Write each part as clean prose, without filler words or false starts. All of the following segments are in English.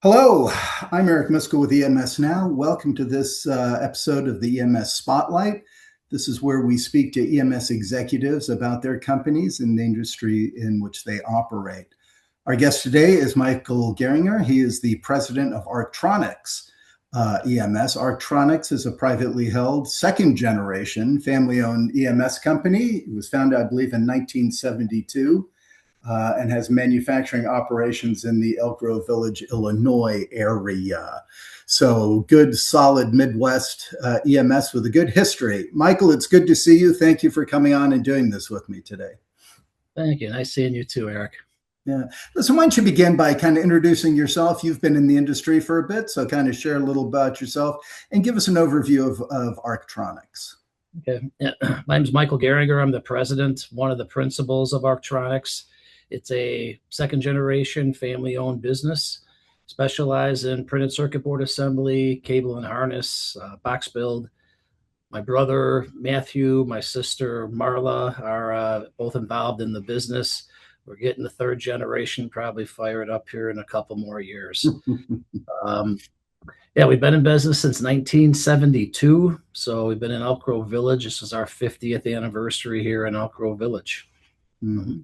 Hello, I'm Eric Miskell with EMS Now. Welcome to this episode of the EMS Spotlight. This is where we speak to EMS executives about their companies and the industry in which they operate. Our guest today is Michael Goeringer. He is the president of Arc-Tronics EMS. Arc-Tronics is a privately held second generation family owned EMS company. It was founded, I believe, in 1972. And has manufacturing operations in the Elk Grove Village, Illinois area. So good, solid Midwest EMS with a good history. Michael, it's good to see you. Thank you for coming on and doing this with me today. Thank you. Nice seeing you too, Eric. Yeah. Listen, why don't you begin by kind of introducing yourself? You've been in the industry for a bit, so kind of share a little about yourself and give us an overview of Arc-Tronics. Okay. Yeah. My name is Michael Goeringer. I'm the president, one of the principals of Arc-Tronics. It's a second generation family owned business, specialized in printed circuit board assembly, cable and harness, box build. My brother, Matthew, my sister, Marla are both involved in the business. We're getting the third generation probably fired up here in a couple more years. Yeah, we've been in business since 1972. So we've been in Elk Grove Village. This is our 50th anniversary here in Elk Grove Village. Mm-hmm.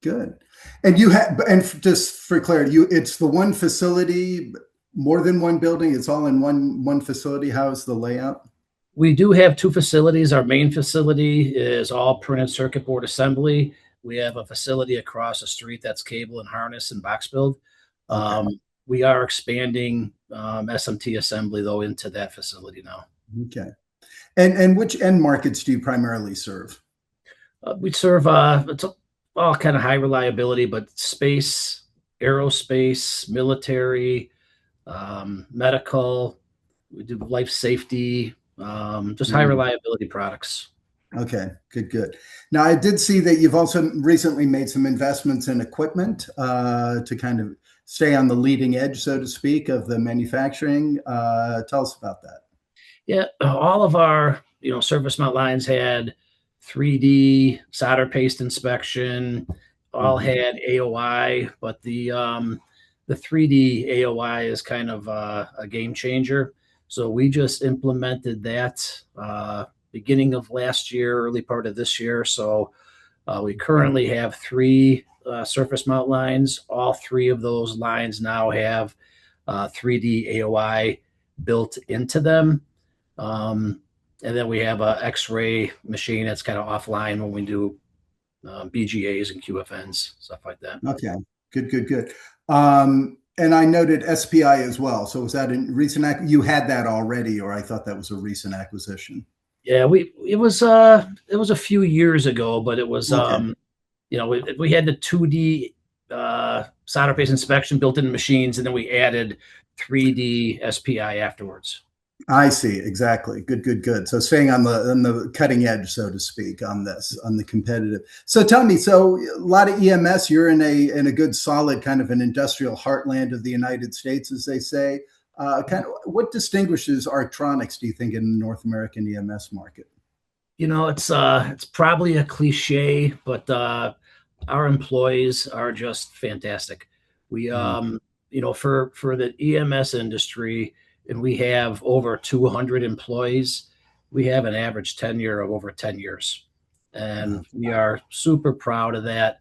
Good. And you have, and just for clarity, it's the one facility, more than one building. It's all in one facility. How is the layout? We do have two facilities. Our main facility is all printed circuit board assembly. We have a facility across the street that's cable and harness and box build. Okay. We are expanding SMT assembly though into that facility now. Okay. And which end markets do you primarily serve? We serve it's all kind of high reliability, but space, aerospace, military, medical. We do life safety, just high reliability products. Okay, good. Now, I did see that you've also recently made some investments in equipment to kind of stay on the leading edge, so to speak, of the manufacturing. Tell us about that. Yeah, all of our surface mount lines had 3D solder paste inspection, all had AOI, but the 3D AOI is kind of a game changer. So we just implemented that beginning of last year, early part of this year. So we currently have three surface mount lines. All three of those lines now have 3D AOI built into them. And then we have an X-ray machine that's kind of offline when we do BGAs and QFNs, stuff like that. Okay, good. And I noted SPI as well. So was that a recent you had that already, or I thought that was a recent acquisition? Yeah, it was a few years ago, but it was okay. We had the 2D solder paste inspection built in machines, and then we added 3D SPI afterwards. I see, exactly. Good. So staying on the cutting edge, so to speak, on the competitive. So tell me, so a lot of EMS, you're in a good, solid kind of an industrial heartland of the United States, as they say. Kind of, what distinguishes Arc-Tronics, do you think, in the North American EMS market? It's probably a cliche, but our employees are just fantastic. We, for the EMS industry, and we have over 200 employees, we have an average tenure of over 10 years. And we are super proud of that.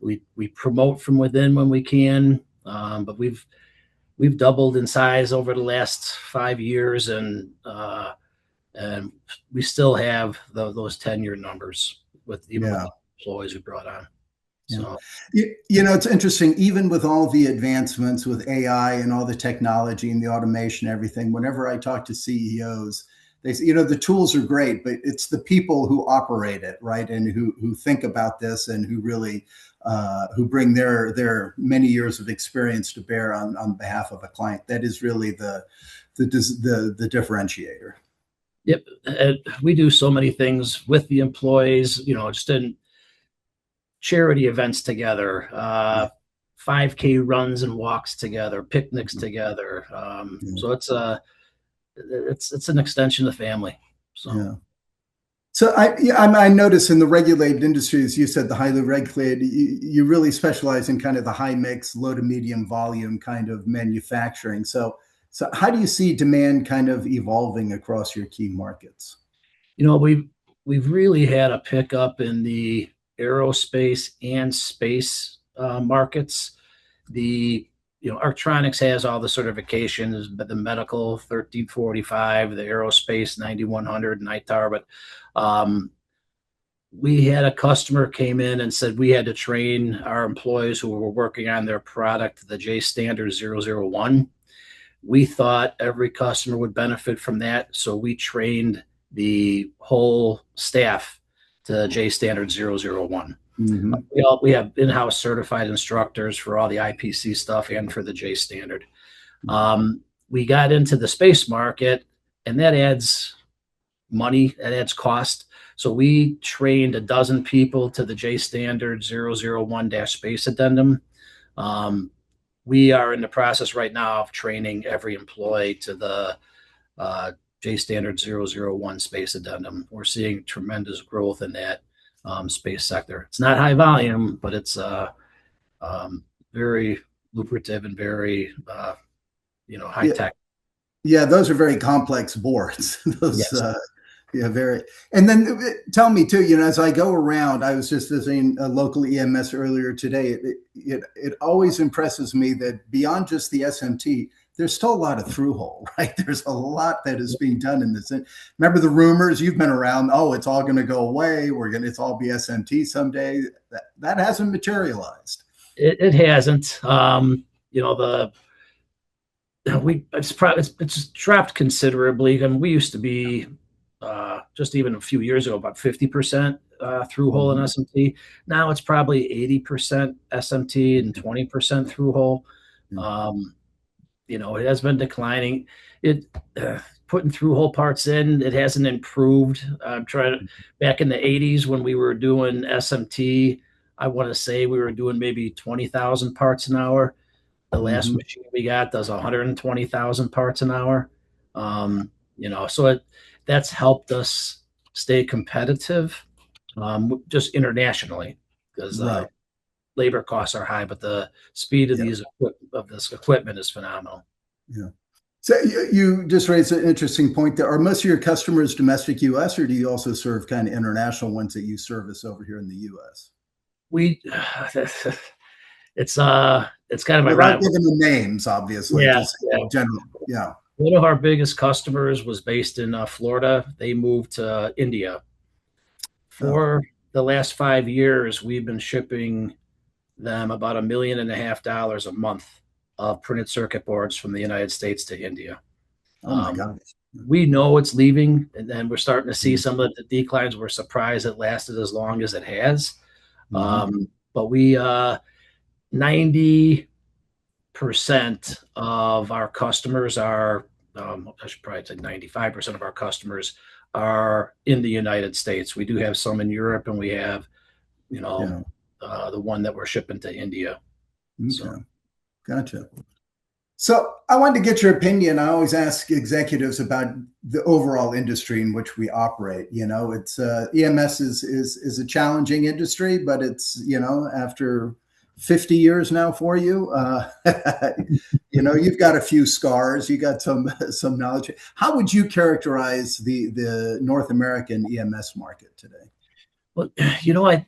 We promote from within when we can, but we've doubled in size over the last 5 years, and we still have those 10-year numbers with the employees we brought on. So. It's interesting, even with all the advancements with AI and all the technology and the automation, everything, whenever I talk to CEOs, they say, the tools are great, but it's the people who operate it, right? And who think about this and who really, who bring their many years of experience to bear on behalf of a client. That is really the differentiator. Yep. We do so many things with the employees, just in charity events together, 5K runs and walks together, picnics together. So it's an extension of the family. So. So I notice in the regulated industries, you said the highly regulated, you really specialize in kind of the high mix, low to medium volume kind of manufacturing. So how do you see demand kind of evolving across your key markets? You know, we've really had a pickup in the aerospace and space markets. The Arc-Tronics has all the certifications, but the medical 1345, the aerospace 9100, and ITAR. But we had a customer came in and said we had to train our employees who were working on their product, the J Standard 001. We thought every customer would benefit from that, so we trained the whole staff to J Standard 001. Mm-hmm. We have in-house certified instructors for all the IPC stuff and for the J Standard. We got into the space market, and that adds money, that adds cost. So we trained a dozen people to the J Standard 001-Space Addendum. We are in the process right now of training every employee to the J Standard 001 Space Addendum. We're seeing tremendous growth in that space sector. It's not high volume, but it's very lucrative and very high Yeah, tech. yeah, those are very complex boards. Those, Yes. yeah, very. And then tell me too. As I go around, I was just visiting a local EMS earlier today. It always impresses me that beyond just the SMT, there's still a lot of through hole, right? There's a lot that is being done in this. Remember the rumors? You've been around. Oh, it's all going to go away. It's all be SMT someday. That hasn't materialized. It hasn't. The it's dropped considerably. I mean, we used to be just even a few years ago about 50% through hole in Mhm. SMT. Now it's probably 80% SMT and 20% through hole. Um, it has been declining. It putting through hole parts in, it hasn't improved. I'm trying to back in the 80s when we were doing SMT. I want to say we were doing maybe 20,000 parts an hour. The last Mhm. machine we got does 120,000 parts an hour. So that's helped us stay competitive, just internationally, because Right. labor costs are high, but the speed of Yeah. this equipment is phenomenal. Yeah. So you just raised an interesting point there. Are most of your customers domestic US, or do you also serve kind of international ones that you service over here in the US? We it's kind of Without ironic. giving them names, obviously, Yeah, just yeah. general. Yeah. One of our biggest customers was based in Florida. They moved to India. Oh, For the last 5 years, we've been shipping them about $1.5 million a month of printed circuit boards from the United States to India. oh my Um, gosh. we know it's leaving, and then we're starting to see Mhm. some of the declines. We're surprised it lasted as long as it has. Mhm. But we 90% of our customers are, I should probably say 95% of our customers are in the United States. We do have some in Europe, and we have, you know, Yeah. the one that we're shipping to India. So Okay. Gotcha. So I wanted to get your opinion. I always ask executives about the overall industry in which we operate. It's EMS is a challenging industry, but it's after 50 years now for you. You've got a few scars. You got some knowledge. How would you characterize the North American EMS market today? well, I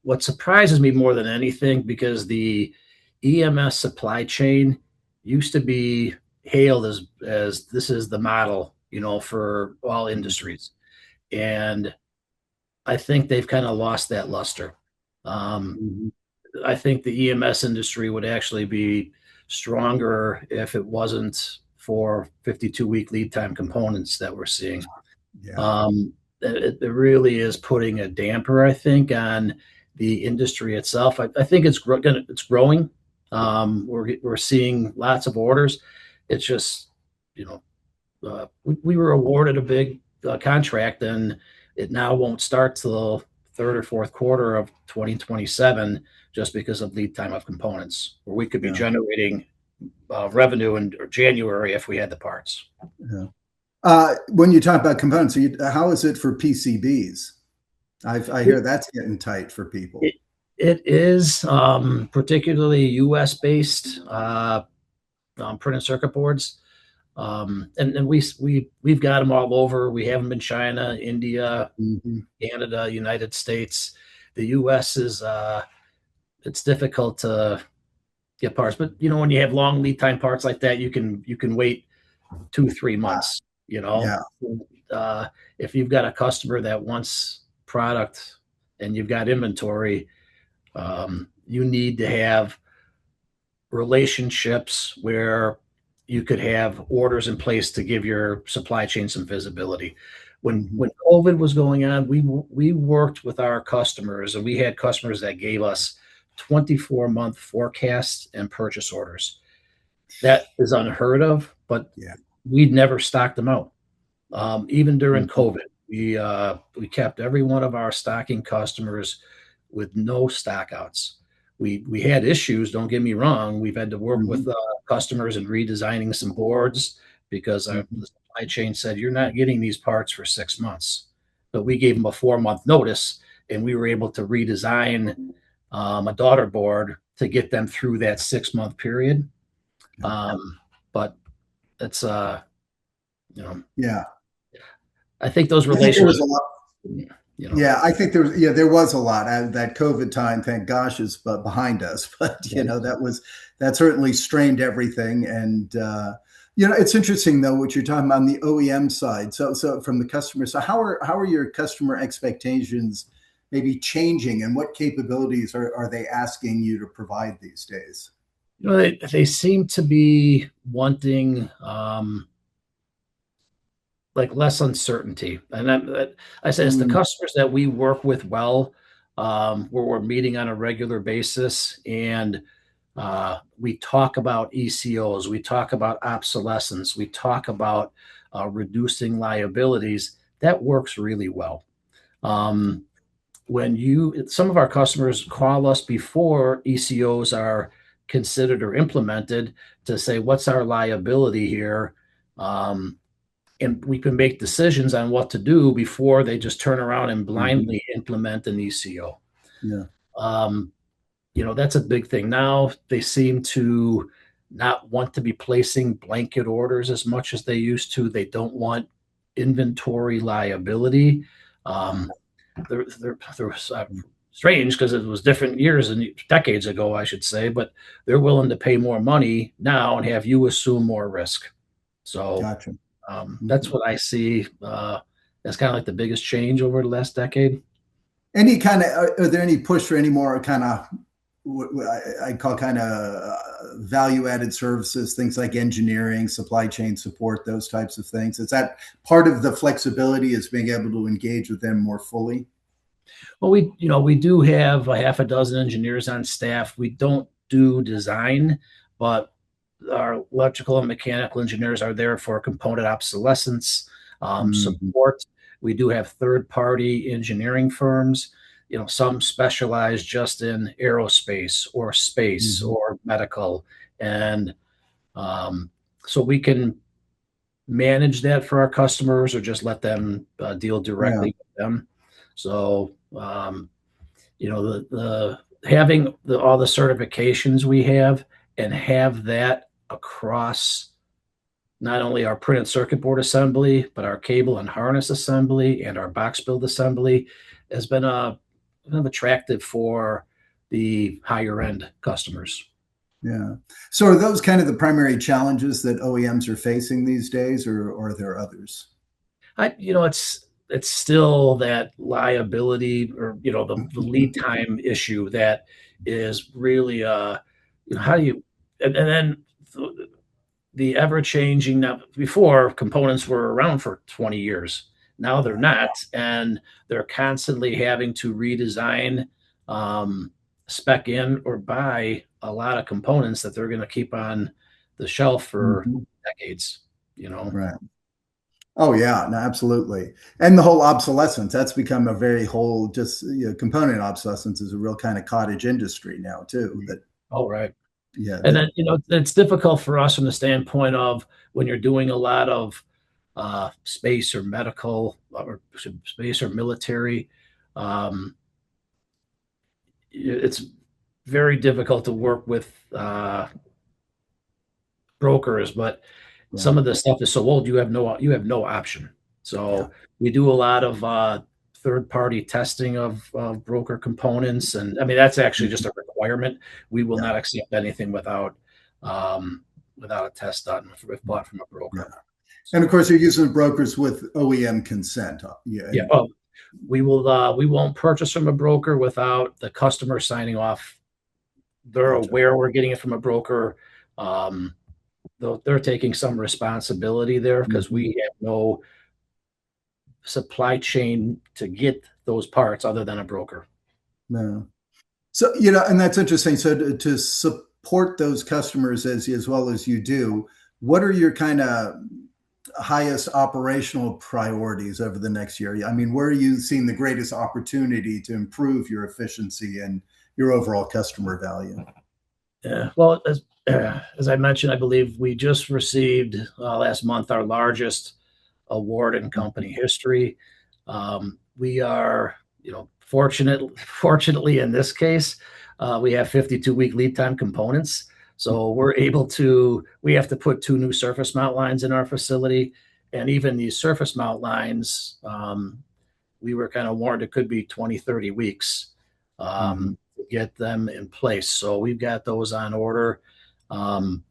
what surprises me more than anything, because the EMS supply chain used to be hailed as this is the model, for all industries, and I think they've kind of lost that luster. Um, Mhm. I think the EMS industry would actually be stronger if it wasn't for 52-week lead time components that we're seeing. Yeah. It really is putting a damper, I think, on the industry itself. I think it's growing. We're seeing lots of orders. It's just, you know, we were awarded a big contract, and it now won't start till third or fourth quarter of 2027, just because of lead time of components, where we could be Yeah. generating revenue in January if we had the parts. Yeah. When you talk about components, how is it for PCBs? I It, hear that's getting tight for people. it, it is particularly US based printed circuit boards. And we've got them all over. We have them in China, India, Hmm. Canada, United States. The US is it's difficult to get parts, but when you have long lead time parts like that, you can wait 2-3 months. You know, Yeah. uh, if you've got a customer that wants product and you've got inventory, you need to have relationships where you could have orders in place to give your supply chain some visibility. When Hmm. when COVID was going on, we worked with our customers, and we had customers that gave us 24-month forecasts and purchase orders. That is unheard of, but Yeah. we'd never stocked them out. Even during Mhm. COVID, we kept every one of our stocking customers with no stockouts. We had issues. Don't get me wrong. We've had to work Mhm. with customers and redesigning some boards because Mhm. the supply chain said you're not getting these parts for 6 months. But we gave them a 4-month notice, and we were able to redesign a daughter board to get them through that 6-month period. Yeah. But it's you know Yeah. I think those I think there was a relationships, lot. you know, Yeah, I think there was a lot. That COVID time, thank gosh, is behind us. But right. that certainly strained everything. And it's interesting though what you're talking about on the OEM side. So from the customer, so how are your customer expectations maybe changing, and what capabilities are they asking you to provide these days? They seem to be wanting like less uncertainty, and I say it's the Mm, customers that we work with well, where we're meeting on a regular basis, and we talk about ECOs, we talk about obsolescence, we talk about reducing liabilities. That works really well. Um, when some of our customers call us before ECOs are considered or implemented to say what's our liability here, um, and we can make decisions on what to do before they just turn around and mhm. blindly implement an ECO. Yeah. um, that's a big thing now. They seem to not want to be placing blanket orders as much as they used to. They don't want inventory liability. um, they're strange because it was different years and decades ago, I should say, but they're willing to pay more money now and have you assume more risk. So Gotcha. that's Mhm. what I see as kind of like the biggest change over the last decade. Any kind of are there any push for any more kind of what I call kind of value added services, things like engineering, supply chain support, those types of things? Is that part of the flexibility, is being able to engage with them more fully? Well, we do have a half a dozen engineers on staff. We don't do design, but our electrical and mechanical engineers are there for component obsolescence, Mhm. support. We do have third-party engineering firms. Some specialize just in aerospace or space Mhm. or medical, and um, so we can manage that for our customers or just let them deal Yeah. directly with them. So the having all the certifications we have and have that across not only our printed circuit board assembly, but our cable and harness assembly and our box build assembly has been kind of attractive for the higher end customers. Yeah. So are those kind of the primary challenges that OEMs are facing these days, or are there others? It's still that liability or the lead time issue that is really how do you and then the ever changing. Now before, components were around for 20 years, now they're not, and they're constantly having to redesign, um, spec in or buy a lot of components that they're going to keep on the shelf for Mhm. decades. Right. Oh yeah, no, absolutely. And the whole obsolescence, that's become a very whole just component obsolescence is a real kind of cottage industry now too. That All right. yeah, And that then, it's difficult for us from the standpoint of when you're doing a lot of space or medical or space or military. Um, it's very difficult to work with brokers, but Yeah. some of the stuff is so old you have no option. Yeah. So we do a lot of third party testing of broker components, and I mean that's actually just Mhm. a requirement. We will Yeah. not accept anything um, without a test done if bought from a Yeah. broker. And of So course, you're using brokers with OEM consent. Yeah. yeah, oh, we won't purchase from a broker without the customer signing off. They're Gotcha. aware we're getting it from a broker. Um, they're taking some responsibility there because Mhm. we have no supply chain to get those parts other than a broker. No. So, and that's interesting. So to support those customers as well as you do, what are your kind of highest operational priorities over the next year? I mean, where are you seeing the greatest opportunity to improve your efficiency and your overall customer value? Yeah. Well, as I mentioned, I believe we just received last month our largest award in company history. We are, fortunately in this case, we have 52-week lead time components. So we have to put two new surface mount lines in our facility. And even these surface mount lines, we were kind of warned it could be 20, 30 weeks Mm-hmm. to get them in place. So we've got those on order. Um,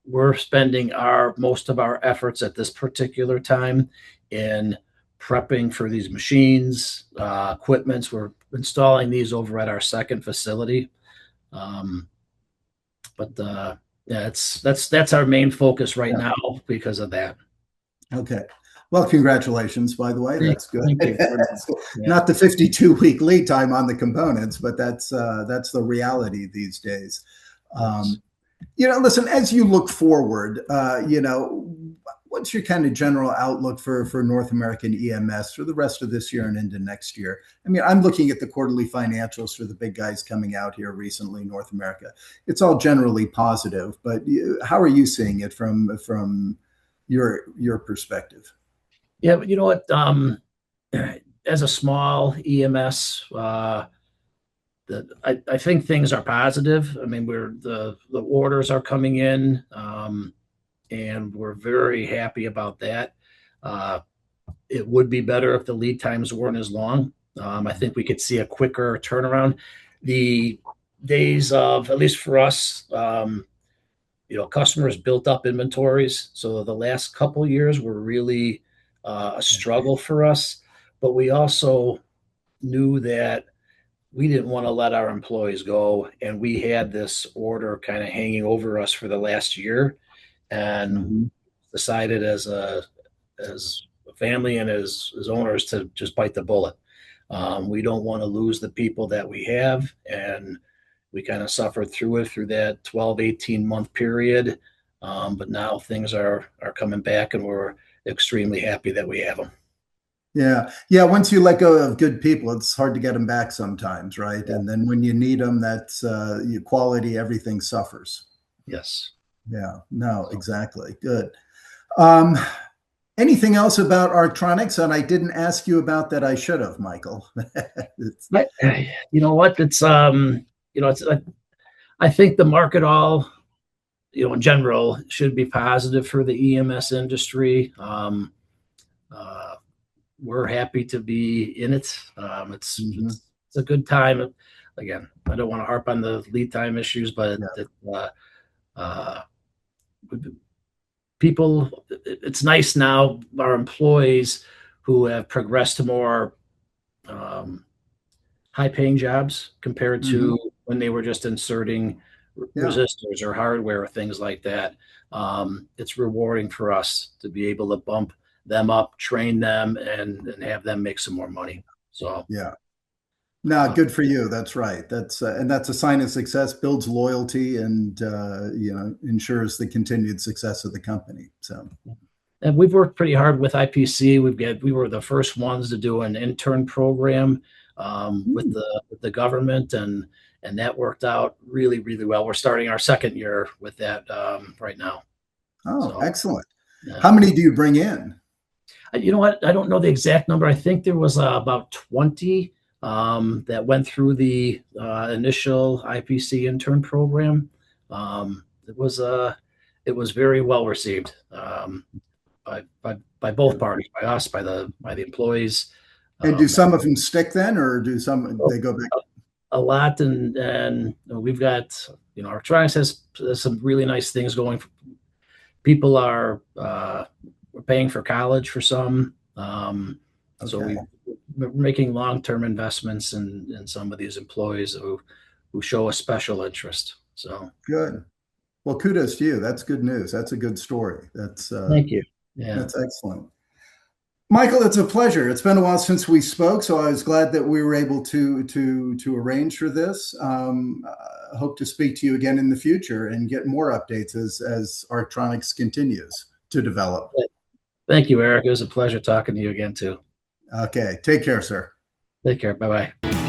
we're spending most of our efforts at this particular time in prepping for these machines, equipments. We're installing these over at our second facility. Um, but yeah, that's our main focus right Yeah. now because of that. Okay. Well, congratulations, by the way. That's good. Thank you. That's Yeah. not the 52-week lead time on the components, but that's the reality these days. Yes. Um, listen, as you look forward, what's your kind of general outlook for North American EMS for the rest of this year and into next year? I mean, I'm looking at the quarterly financials for the big guys coming out here recently, North America. It's all generally positive, but how are you seeing it from your perspective? Yeah, but you know what? As a small EMS, I think things are positive. I mean, the orders are coming in, and we're very happy about that. Uh, it would be better if the lead times weren't as long. I think we could see a quicker turnaround. The days of, at least for us, customers built up inventories. So the last couple years were really a struggle for us. But we also knew that we didn't want to let our employees go, and we had this order kind of hanging over us for the last year, and Mhm. decided as a family and as owners to just bite the bullet. We don't want to lose the people that we have, and we kind of suffered through it through that 12, 18-month period. But now things are coming back, and we're extremely happy that we have them. Yeah. Yeah. Once you let go of good people, it's hard to get them back sometimes, right? Yeah. And then when you need them, that's your quality, everything suffers. Yes. Yeah. No, So, exactly. Good. Um, Anything else about Arctronics? And I didn't ask you about that. I should have, Michael. It's, but you know what? I think the market all, in general, should be positive for the EMS industry. Uh, we're happy to be in it. mhm. It's a good time. Again, I don't want to harp on the lead time issues, but Yeah. uh, people, it's nice now. Our employees who have progressed to more um, high-paying jobs compared Mhm. to when they were just inserting Yeah. resistors or hardware or things like that. It's rewarding for us to be able to bump them up, train them, and have them make some more money. So, Yeah. No, uh, good for you. That's right. And that's a sign of success, builds loyalty, and ensures the continued success of the company. So, and we've worked pretty hard with IPC. We were the first ones to do an intern program with hmm. the government, and that worked out really, really well. We're starting our second year with that right now. Oh, So, excellent. yeah. How many do you bring in? You know what? I don't know the exact number. I think there was about 20 that went through the initial IPC intern program. It was it was very well received by both parties, by us, by the employees. And do Um, some of them stick then, or do some they go back? a lot, and we've got Arc-Tronics has some really nice things going. People are paying for college for some. So Okay, we're making long-term investments in some of these employees who show a special interest. So good. Well, kudos to you. That's good news. That's a good story. thank you. Yeah, That's excellent. Michael, it's a pleasure. It's been a while since we spoke, so I was glad that we were able to arrange for this. Hope to speak to you again in the future and get more updates as Arc-Tronics continues to develop. thank you, Eric. It was a pleasure talking to you again too. Okay, take care, sir. Take care. Bye bye.